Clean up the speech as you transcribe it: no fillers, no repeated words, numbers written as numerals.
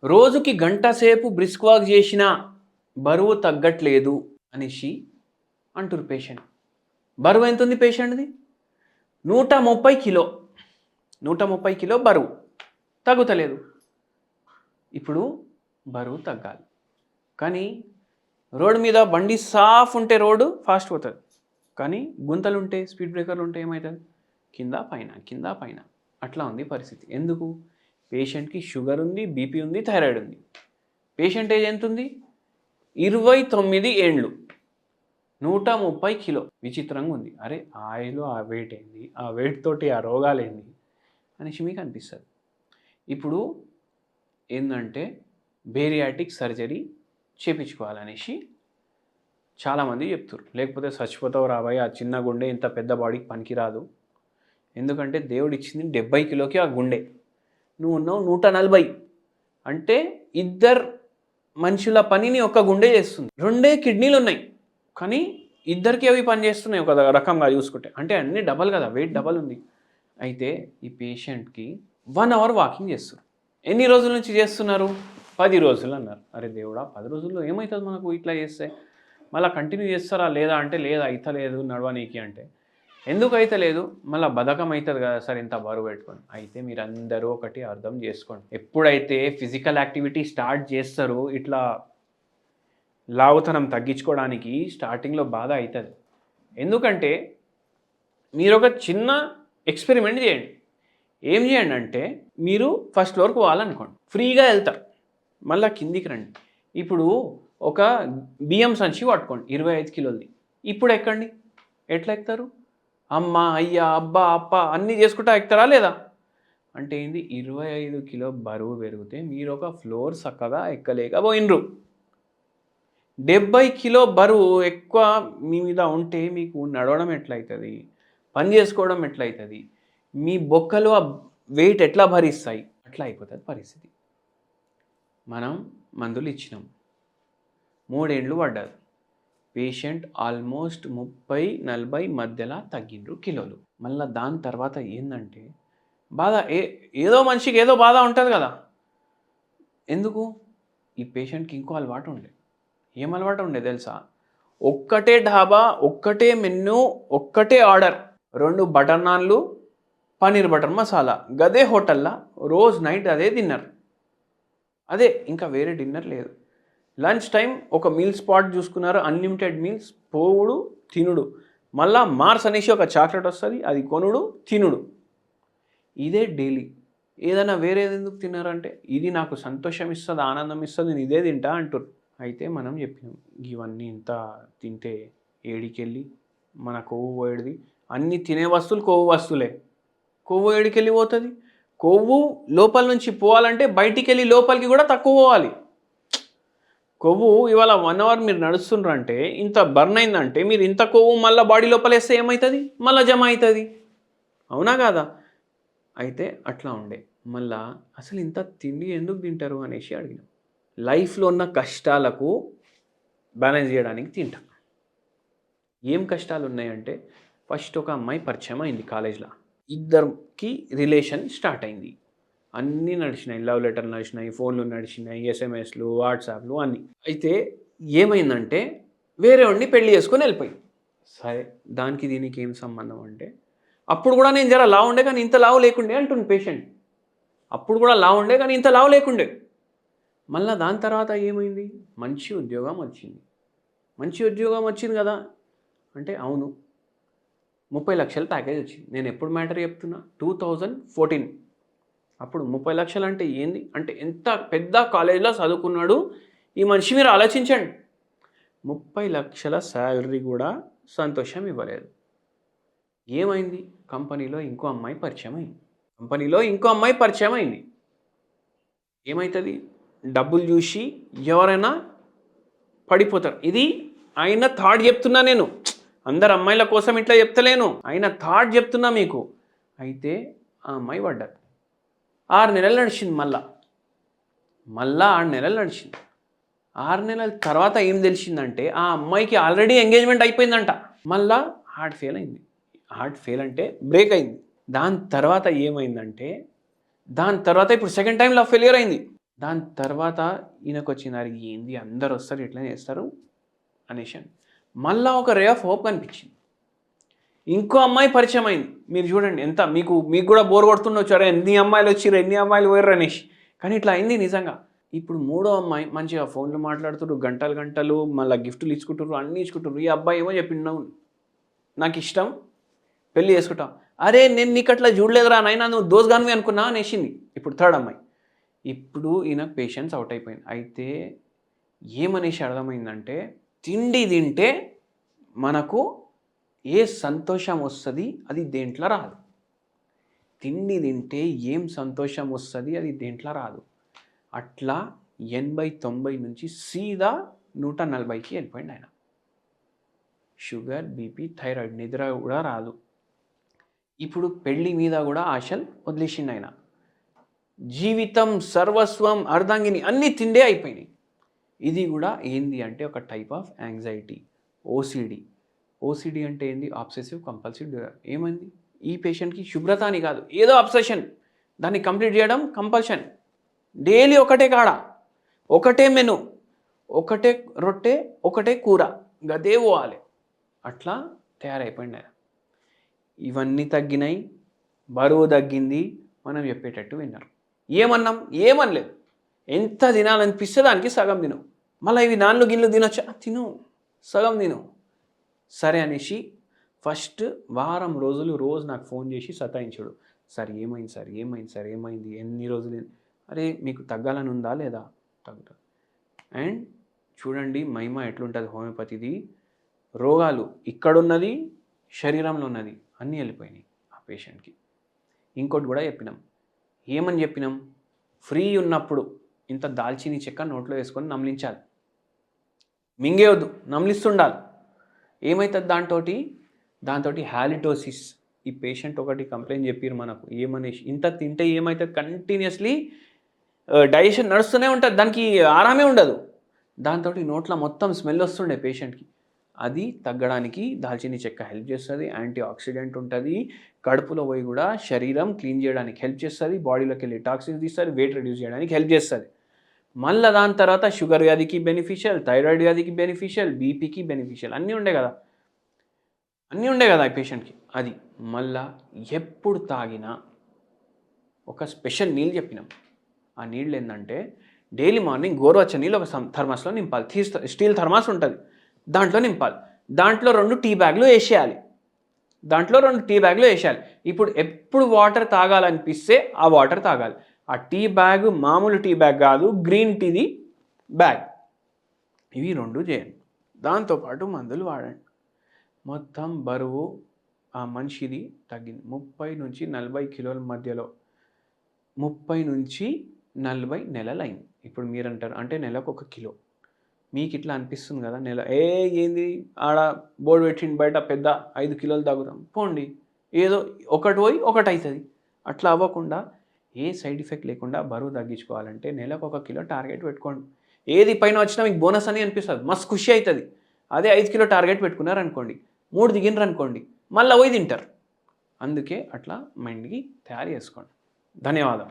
రోజుకి గంట సేపు బ్రిస్క్ వాక్ చేసినా బరువు తగ్గట్లేదు అనేసి అంటురు పేషెంట్. బరువు ఎంతుంది పేషెంట్‌ది? 130 కిలో. 130 కిలో బరువు. తగ్గుతలేదు. ఇప్పుడు బరువు తగ్గాలి. కానీ రోడ్ మీద బండి సాఫ్ ఉంటే రోడ్డు ఫాస్ట్ పోతది. కానీ గుంతలుంటే, స్పీడ్ బ్రేకర్‌లుంటే ఏమైతది? కింద పైన, కింద పైన. అట్లా ఉంది పరిస్థితి. ఎందుకు? పేషెంట్‌కి షుగర్ ఉంది, బీపీ ఉంది, థైరాయిడ్ ఉంది. పేషెంట్ ఏజ్ ఎంతుంది? 29 ఏండ్లు. 130 కిలో. విచిత్రంగా ఉంది. అరే! ఆయిలు ఆ వెయిట్ ఏంది? ఆ వెయిట్ తోటి ఆ రోగాలేంది? అనేసి మీకు అనిపిస్తది. ఇప్పుడు ఏందంటే బేరియాట్రిక్ సర్జరీ చేపించుకోవాలనేసి చాలామంది చెప్తుర్రు. లేకపోతే చచ్చిపోతావు రాబోయ్, ఆ చిన్న గుండె ఇంత పెద్ద బాడీకి పనికిరాదు. ఎందుకంటే దేవుడిచ్చింది 70 కిలోకి ఆ గుండె. నువ్వు ఉన్నావు 140. అంటే ఇద్దరు మనుషుల పనిని ఒక గుండె చేస్తుంది. 2 కిడ్నీలు ఉన్నాయి. కానీ ఇద్దరికి అవి పని చేస్తున్నాయి ఒక రకంగా చూసుకుంటే. అంటే అన్నీ డబల్ కదా, వెయిట్ డబల్ ఉంది. అయితే ఈ పేషెంట్‌కి 1 అవర్ వాకింగ్ చేస్తున్నారు. ఎన్ని రోజుల నుంచి చేస్తున్నారు? 10 రోజులు అన్నారు. అరే దేవుడా! 10 రోజుల్లో ఏమవుతుంది మనకు ఇట్లా చేస్తే? మళ్ళీ కంటిన్యూ చేస్తారా లేదా అంటే, లేదు అయితలేదు నడవనీకి అంటే. ఎందుకు అయితలేదు? మళ్ళీ బద్ధకం అవుతుంది కదా సార్ ఇంత బరువు పెట్టుకొని. అయితే మీరందరూ ఒకటి అర్థం చేసుకోండి. ఎప్పుడైతే ఫిజికల్ యాక్టివిటీ స్టార్ట్ చేస్తారో ఇట్లా లావుతనం తగ్గించుకోవడానికి స్టార్టింగ్‌లో బాధ అవుతుంది. ఎందుకంటే మీరొక చిన్న ఎక్స్పెరిమెంట్ చేయండి. ఏం చేయండి అంటే, మీరు ఫస్ట్ ఫ్లోర్‌కి పోవాలనుకోండి. ఫ్రీగా వెళ్తారు. మళ్ళా కిందికి రండి. ఇప్పుడు ఒక బియ్యం సంచి పట్టుకోండి 25 కిలోలది. ఇప్పుడు ఎక్కండి. ఎట్లా ఎక్కుతారు? అమ్మ, అయ్య, అబ్బా, అప్ప అన్నీ చేసుకుంటా ఎక్కుతారా లేదా? అంటే ఏంది? 25 కిలో బరువు పెరిగితే మీరు ఒక ఫ్లోర్ చక్కగా ఎక్కలేకపోయినరు. 70 కిలో బరువు ఎక్కువ మీ మీద ఉంటే మీకు నడవడం ఎట్లయితది? పని చేసుకోవడం ఎట్లయితది? మీ బొక్కలు ఆ వెయిట్ ఎట్లా భరిస్తాయి? అట్లా అయిపోతుంది పరిస్థితి. మనం మందులు ఇచ్చినాం. 3 ఏండ్లు పడ్డది. పేషెంట్ ఆల్మోస్ట్ 30-40 మధ్యలో తగ్గిండ్రు కిలోలు. మళ్ళీ దాని తర్వాత ఏందంటే బాధ ఏదో మనిషికి ఏదో బాధ ఉంటుంది కదా. ఎందుకు? ఈ పేషెంట్‌కి ఇంకో అలవాటు ఉండే. ఏం అలవాటు ఉండే తెలుసా? ఒక్కటే ఢాబా, ఒక్కటే మెన్యూ, ఒక్కటే ఆర్డర్. 2 బటర్ నాన్‌లు, పన్నీర్ బటర్ మసాలా. గదే హోటల్‌ల రోజు నైట్ అదే డిన్నర్. అదే ఇంకా వేరే డిన్నర్ లేదు. లంచ్ టైం ఒక మీల్ స్పాట్ చూసుకున్నారు. అన్లిమిటెడ్ మీల్స్, పోవుడు, తినుడు. మళ్ళా మార్స్ అనేసి ఒక చాక్లెట్ వస్తుంది, అది కొనుడు, తినుడు. ఇదే డైలీ. ఏదైనా వేరేది ఎందుకు తిన్నారంటే, ఇది నాకు సంతోషం ఇస్తుంది, ఆనందం ఇస్తుంది, నేను ఇదే తింటా అంటారు. అయితే మనం చెప్పినాం, ఇవన్నీ ఇంత తింటే ఏడికెళ్ళి మన కొవ్వు పోయేది. అన్నీ తినే వస్తువులు కొవ్వు వస్తువులే. కొవ్వు ఏడికెళ్ళి పోతుంది? కొవ్వు లోపల నుంచి పోవాలంటే బయటికి వెళ్ళి లోపలికి కూడా తక్కువ పోవాలి. కొవ్వు ఇవాళ 1 అవర్ మీరు నడుస్తుండ్రంటే ఇంత బర్న్ అయిందంటే మీరు ఇంత కొవ్వు మళ్ళీ బాడీ లోపలేస్తే ఏమవుతుంది? మళ్ళీ జమ అవుతుంది. అవునా కాదా? అయితే అట్లా ఉండే. మళ్ళా అసలు ఇంత తిండి ఎందుకు తింటారు అనేసి అడిగినాం. లైఫ్లో ఉన్న కష్టాలకు బ్యాలెన్స్ చేయడానికి తింటాం. ఏం కష్టాలు ఉన్నాయంటే, ఫస్ట్ ఒక అమ్మాయి పరిచయం అయింది కాలేజ్లో. ఇద్దరికి రిలేషన్ స్టార్ట్ అయింది. అన్నీ నడిచినాయి. లవ్ లెటర్లు నడిచినాయి, ఫోన్లు నడిచినాయి, ఎస్ఎంఎస్లు, వాట్సాప్లు అన్నీ. అయితే ఏమైందంటే వేరే వాడిని పెళ్లి చేసుకొని వెళ్ళిపోయింది. సరే దానికి దీనికి ఏం సంబంధం అంటే, అప్పుడు కూడా నేను జర లావు ఉండే కానీ ఇంత లావు లేకుండే అంటుంది పేషెంట్. అప్పుడు కూడా లావు ఉండే కానీ ఇంత లావు లేకుండే. మళ్ళీ దాని తర్వాత ఏమైంది? మంచి ఉద్యోగం వచ్చింది. మంచి ఉద్యోగం వచ్చింది కదా అంటే, అవును 30 లక్షల ప్యాకేజ్ వచ్చింది. నేను ఎప్పుడు మ్యాటర్ చెప్తున్నా? 2014. అప్పుడు 30 లక్షలు అంటే ఏంది? అంటే ఎంత పెద్ద కాలేజ్లో చదువుకున్నాడు ఈ మనిషి, మీరు ఆలోచించండి. 30 లక్షల శాలరీ కూడా సంతోషం ఇవ్వలేదు. ఏమైంది? కంపెనీలో ఇంకో అమ్మాయి పరిచయం అయింది. ఏమవుతుంది? డబ్బులు చూసి ఎవరైనా పడిపోతారు. ఇది ఆయన థాట్ చెప్తున్నా నేను. అందరు అమ్మాయిల కోసం ఇట్లా చెప్తలేను. ఆయన థాట్ చెప్తున్నా మీకు. అయితే ఆ అమ్మాయి పడ్డది. 6 నెలలు నడిచింది. మళ్ళా 6 నెలలు నడిచింది. 6 నెలల తర్వాత ఏం తెలిసిందంటే, ఆ అమ్మాయికి ఆల్రెడీ ఎంగేజ్మెంట్ అయిపోయిందంట. మళ్ళా హార్ట్ ఫెయిల్ అయింది. హార్ట్ ఫెయిల్ అంటే బ్రేక్ అయింది. దాని తర్వాత ఏమైందంటే, దాని తర్వాత ఇప్పుడు సెకండ్ టైం లవ్ ఫెయిల్యూర్ అయింది. దాని తర్వాత ఈయనకొచ్చింది, అరే ఏంది అందరూ వస్తారు ఇట్లనే చేస్తారు అనేసి. మళ్ళా ఒక రే ఆఫ్ హోప్ కనిపించింది. ఇంకో అమ్మాయి పరిచయం అయింది. మీరు చూడండి ఎంత మీకు మీకు కూడా బోర్ కొడుతుండొచ్చు, అరే ఎన్ని అమ్మాయిలు వచ్చిర్రు, ఎన్ని అమ్మాయిలు పోయారు అనేసి. కానీ ఇట్లా అయింది నిజంగా. ఇప్పుడు మూడో అమ్మాయి మంచిగా ఫోన్లు మాట్లాడుతుర్రు, గంటలు గంటలు, మళ్ళీ గిఫ్టులు ఇచ్చుకుంటుర్రు, అన్నీ ఇచ్చుకుంటుర్రు. ఈ అబ్బాయి ఏమో చెప్పిండు, నాకు ఇష్టం, పెళ్ళి చేసుకుంటాం. అరే నేను నీకు అట్లా చూడలేదురా నైనా, నువ్వు దోస్గానివి అనుకున్నా అనేసింది. ఇప్పుడు థర్డ్ అమ్మాయి. ఇప్పుడు ఈయన పేషెన్స్ అవుట్ అయిపోయింది. అయితే ఏమనేసి అర్థమైందంటే, తిండి తింటే మనకు ఏ సంతోషం వస్తుంది అది దేంట్లో రాదు. తిండి తింటే ఏం సంతోషం వస్తుంది అది దేంట్లో రాదు. అట్లా 80-90 నుంచి సీదా 140కి వెళ్ళిపోయింది ఆయన. షుగర్, బీపీ, థైరాయిడ్, నిద్ర కూడా రాదు. ఇప్పుడు పెళ్ళి మీద కూడా ఆశలు వదిలేసిండు ఆయన. జీవితం, సర్వస్వం, అర్ధాంగిని అన్నీ తిండే అయిపోయినాయి. ఇది కూడా ఏంది అంటే ఒక type of anxiety, OCD. OCD అంటే ఏంది? Obsessive compulsive disorder. ఏమైంది ఈ పేషెంట్కి? శుభ్రత అని కాదు, ఏదో అబ్సెషన్, దాన్ని కంప్లీట్ చేయడం కంపల్షన్. డైలీ ఒకటే కాడ, ఒకటే మెను, ఒకటే రొట్టె, ఒకటే కూర, గదే పోవాలి. అట్లా తయారైపోయింది ఆయన. ఇవన్నీ తగ్గినాయి, బరువు తగ్గింది, మనం చెప్పేటట్టు విన్నారు. ఏమన్నాం? ఏమనలేదు. ఎంత తినాలనిపిస్తే దానికి సగం తిను. మళ్ళీ ఇవి నాన్లు గిన్నెలు తినొచ్చా? తిను, సగం తిను. సరే అనేసి ఫస్ట్ వారం రోజులు రోజు నాకు ఫోన్ చేసి సతాయించాడు. సార్ ఏమైంది సార్, ఏమైంది సార్, ఏమైంది, ఎన్ని రోజులు? అరే మీకు తగ్గాలని ఉందా లేదా? తగ్గుతుంది. అండ్ చూడండి మహిమ ఎట్లుంటుంది హోమియోపతిది. రోగాలు ఇక్కడున్నది, శరీరంలో ఉన్నది అన్నీ వెళ్ళిపోయినాయి ఆ పేషెంట్కి. ఇంకోటి కూడా చెప్పినాం. ఏమని చెప్పినాం? ఫ్రీ ఉన్నప్పుడు ఇంత దాల్చిని చెక్క నోట్లో వేసుకొని నమిలించాలి, మింగేయొద్దు, నమిలిస్తుండాలి. ఏమవుతుంది దాంతో? హాలిటోసిస్. ఈ పేషెంట్ ఒకటి కంప్లైంట్ చెప్పారు మనకు, ఏమనేసి, ఇంత తింటే ఏమవుతుంది, కంటిన్యూస్లీ డైజెషన్ నడుస్తూనే ఉంటుంది, దానికి ఆరామే ఉండదు. దాంతో నోట్లో మొత్తం స్మెల్ వస్తుండే పేషెంట్కి. అది తగ్గడానికి దాల్చిని చెక్క హెల్ప్ చేస్తుంది. యాంటీ ఆక్సిడెంట్ ఉంటుంది, కడుపులో పోయి కూడా శరీరం క్లీన్ చేయడానికి హెల్ప్ చేస్తుంది, బాడీలోకి వెళ్ళి టాక్సిన్స్ తీస్తుంది, వెయిట్ రెడ్యూస్ చేయడానికి హెల్ప్ చేస్తుంది. మళ్ళీ దాని తర్వాత షుగర్ వ్యాధికి బెనిఫిషియల్, థైరాయిడ్ వ్యాధికి బెనిఫిషియల్, బీపీకి బెనిఫిషియల్, అన్నీ ఉండే కదా ఈ పేషెంట్కి. అది మళ్ళా ఎప్పుడు తాగినా ఒక స్పెషల్ నీళ్ళు చెప్పినాం. ఆ నీళ్ళు ఏంటంటే డైలీ మార్నింగ్ గోరువెచ్చని నీళ్ళు ఒక థర్మాస్లో నింపాలి. స్టీల్ థర్మాస్ ఉంటుంది, దాంట్లో నింపాలి. దాంట్లో 2 టీ బ్యాగులు వేసేయాలి. ఇప్పుడు ఎప్పుడు వాటర్ తాగాలనిపిస్తే ఆ వాటర్ తాగాలి. ఆ టీ బ్యాగ్ మామూలు టీ బ్యాగ్ కాదు, గ్రీన్ టీది బ్యాగ్. ఇవి 2 చేయండి. దాంతోపాటు మందులు వాడండి. మొత్తం బరువు ఆ మనిషిది తగ్గింది. 30 నుంచి 40 కిలోల మధ్యలో, 30 నుంచి 40 నెలలైంది. ఇప్పుడు మీరు అంటారు అంటే నెలకు 1 కిలో. మీకు ఇట్లా అనిపిస్తుంది కదా, ఏంది ఆడ బోర్డు పెట్టిండి బయట పెద్ద 5 కిలోలు తగ్గుతాం, పోండి, ఏదో ఒకటి పోయి ఒకటి అవుతుంది. అట్లా అవ్వకుండా ఏ సైడ్ ఎఫెక్ట్ లేకుండా బరువు తగ్గించుకోవాలంటే నెలకు 1 కిలో టార్గెట్ పెట్టుకోండి. ఏది పైన వచ్చినా మీకు బోనస్ అని అనిపిస్తుంది, మస్తు ఖుషి అవుతుంది. అదే 5 కిలో టార్గెట్ పెట్టుకున్నారు అనుకోండి, 3 దిగినరు అనుకోండి, మళ్ళీ పోయి తింటారు. అందుకే అట్లా మైండ్కి తయారు చేసుకోండి. ధన్యవాదాలు.